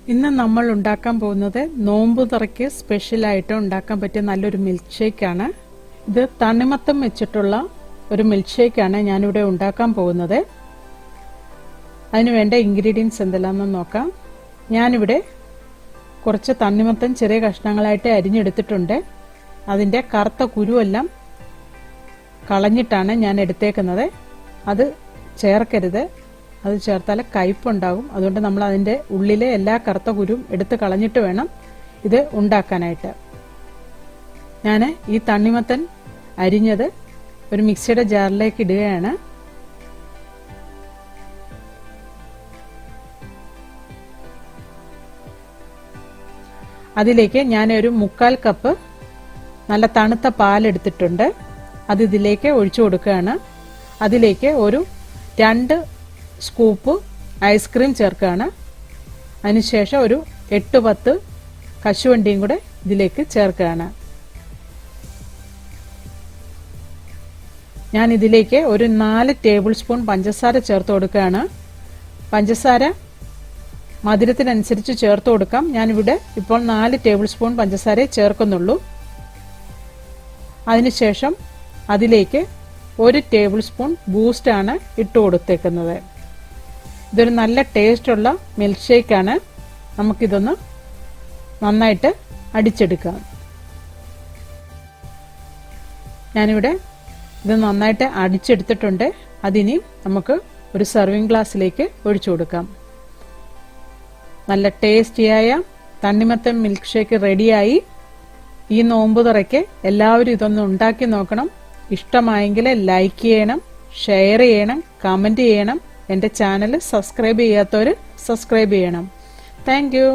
ഇന്ന് നമ്മൾ ഉണ്ടാക്കാൻ പോകുന്നത് നോമ്പ് തുറയ്ക്ക് സ്പെഷ്യൽ ആയിട്ട് ഉണ്ടാക്കാൻ പറ്റിയ നല്ലൊരു മിൽക്ക് ഷേക്ക് ആണ്. ഇത് തണ്ണിമത്തം വെച്ചിട്ടുള്ള ഒരു മിൽക്ക് ഷേക്ക് ആണ് ഞാനിവിടെ ഉണ്ടാക്കാൻ പോകുന്നത്. അതിന് വേണ്ട ഇൻഗ്രീഡിയൻസ് എന്തെല്ലാമെന്ന് നോക്കാം. ഞാനിവിടെ കുറച്ച് തണ്ണിമത്തം ചെറിയ കഷ്ണങ്ങളായിട്ട് അരിഞ്ഞെടുത്തിട്ടുണ്ട്. അതിൻ്റെ കറുത്ത കുരുവെല്ലാം കളഞ്ഞിട്ടാണ് ഞാൻ എടുത്തേക്കുന്നത്. അത് ചേർക്കരുത്, അത് ചേർത്താൽ കയ്പുണ്ടാകും. അതുകൊണ്ട് നമ്മൾ അതിൻ്റെ ഉള്ളിലെ എല്ലാ കറുത്ത കുരുവും എടുത്ത് കളഞ്ഞിട്ട് വേണം ഇത് ഉണ്ടാക്കാനായിട്ട്. ഞാൻ ഈ തണ്ണിമത്തൻ അരിഞ്ഞത് ഒരു മിക്സിയുടെ ജാറിലേക്ക് ഇടുകയാണ്. അതിലേക്ക് ഞാൻ ഒരു 1/4 കപ്പ് നല്ല തണുത്ത പാലെടുത്തിട്ടുണ്ട്. അത് ഇതിലേക്ക് ഒഴിച്ചു കൊടുക്കുകയാണ്. അതിലേക്ക് ഒരു 2 സ്കൂപ്പ് ഐസ്ക്രീം ചേർക്കുകയാണ്. അതിനുശേഷം ഒരു 8-10 കശുവണ്ടിയും കൂടെ ഇതിലേക്ക് ചേർക്കുകയാണ്. ഞാൻ ഇതിലേക്ക് ഒരു 4 ടേബിൾ സ്പൂൺ പഞ്ചസാര ചേർത്ത് കൊടുക്കുകയാണ്. പഞ്ചസാര മധുരത്തിനനുസരിച്ച് ചേർത്ത് കൊടുക്കാം. ഞാനിവിടെ ഇപ്പോൾ 4 ടേബിൾ സ്പൂൺ പഞ്ചസാരയെ ചേർക്കുന്നുള്ളൂ. അതിനുശേഷം അതിലേക്ക് 1 ടേബിൾ സ്പൂൺ ബൂസ്റ്റാണ് ഇട്ട് കൊടുത്തേക്കുന്നത്. ഇതൊരു നല്ല ടേസ്റ്റുള്ള മിൽക്ക് ഷേക്കാണ്. നമുക്കിതൊന്ന് നന്നായിട്ട് അടിച്ചെടുക്കാം. ഞാനിവിടെ ഇത് നന്നായിട്ട് അടിച്ചെടുത്തിട്ടുണ്ട്. അതിനി നമുക്ക് ഒരു സർവിങ് ഗ്ലാസ്സിലേക്ക് ഒഴിച്ചു കൊടുക്കാം. നല്ല ടേസ്റ്റിയായ തണ്ണിമത്തൻ മിൽക്ക് ഷേക്ക് റെഡിയായി. ഈ നോമ്പ് തുറയ്ക്ക് എല്ലാവരും ഇതൊന്ന് ഉണ്ടാക്കി നോക്കണം. ഇഷ്ടമായെങ്കിൽ ലൈക്ക് ചെയ്യണം, ഷെയർ ചെയ്യണം, കമൻറ്റ് ചെയ്യണം. എൻ്റെ ചാനൽ സബ്സ്ക്രൈബ് ചെയ്യാത്തവർ സബ്സ്ക്രൈബ് ചെയ്യണം. Thank you.